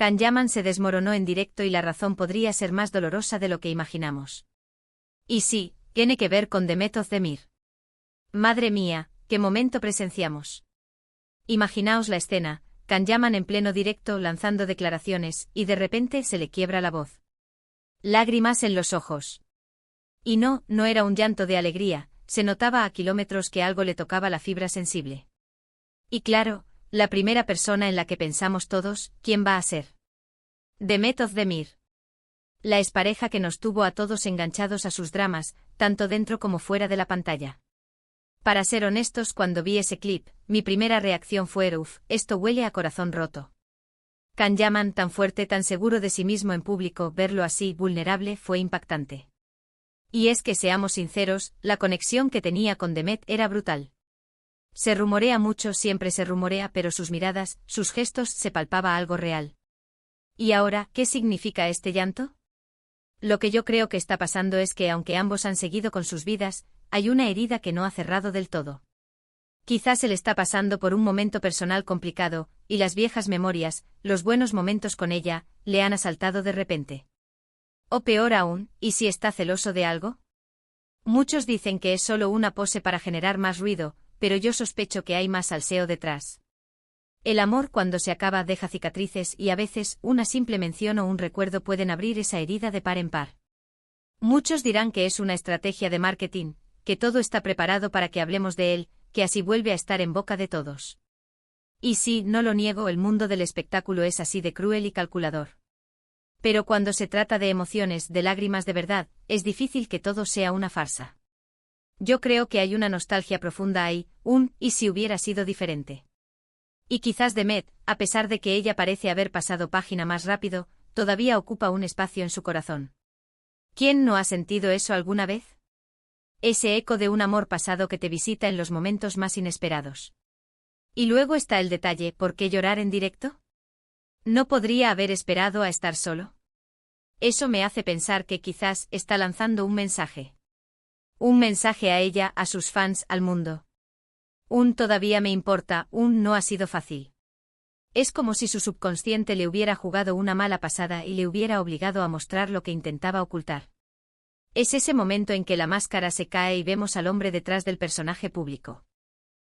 Can Yaman se desmoronó en directo y la razón podría ser más dolorosa de lo que imaginamos. Y sí, tiene que ver con Demet Özdemir. Madre mía, qué momento presenciamos. Imaginaos la escena, Can Yaman en pleno directo lanzando declaraciones, y de repente se le quiebra la voz. Lágrimas en los ojos. Y no era un llanto de alegría, se notaba a kilómetros que algo le tocaba la fibra sensible. Y claro, la primera persona en la que pensamos todos, ¿quién va a ser? Demet Özdemir. La expareja que nos tuvo a todos enganchados a sus dramas, tanto dentro como fuera de la pantalla. Para ser honestos, cuando vi ese clip, mi primera reacción fue uff, esto huele a corazón roto. Can Yaman, tan fuerte, tan seguro de sí mismo en público, verlo así, vulnerable, fue impactante. Y es que seamos sinceros, la conexión que tenía con Demet era brutal. Se rumorea mucho, siempre se rumorea, pero sus miradas, sus gestos, se palpaba algo real. ¿Y ahora, qué significa este llanto? Lo que yo creo que está pasando es que aunque ambos han seguido con sus vidas, hay una herida que no ha cerrado del todo. Quizás él está pasando por un momento personal complicado, y las viejas memorias, los buenos momentos con ella, le han asaltado de repente. O peor aún, ¿y si está celoso de algo? Muchos dicen que es solo una pose para generar más ruido, pero yo sospecho que hay más salseo detrás. El amor cuando se acaba deja cicatrices y a veces una simple mención o un recuerdo pueden abrir esa herida de par en par. Muchos dirán que es una estrategia de marketing, que todo está preparado para que hablemos de él, que así vuelve a estar en boca de todos. Y sí, no lo niego, el mundo del espectáculo es así de cruel y calculador. Pero cuando se trata de emociones, de lágrimas de verdad, es difícil que todo sea una farsa. Yo creo que hay una nostalgia profunda ahí, ¿y si hubiera sido diferente? Y quizás Demet, a pesar de que ella parece haber pasado página más rápido, todavía ocupa un espacio en su corazón. ¿Quién no ha sentido eso alguna vez? Ese eco de un amor pasado que te visita en los momentos más inesperados. Y luego está el detalle, ¿por qué llorar en directo? ¿No podría haber esperado a estar solo? Eso me hace pensar que quizás está lanzando un mensaje. Un mensaje a ella, a sus fans, al mundo. Todavía me importa, no ha sido fácil. Es como si su subconsciente le hubiera jugado una mala pasada y le hubiera obligado a mostrar lo que intentaba ocultar. Es ese momento en que la máscara se cae y vemos al hombre detrás del personaje público.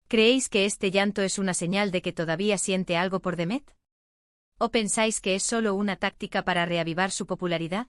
¿Creéis que este llanto es una señal de que todavía siente algo por Demet? ¿O pensáis que es solo una táctica para reavivar su popularidad?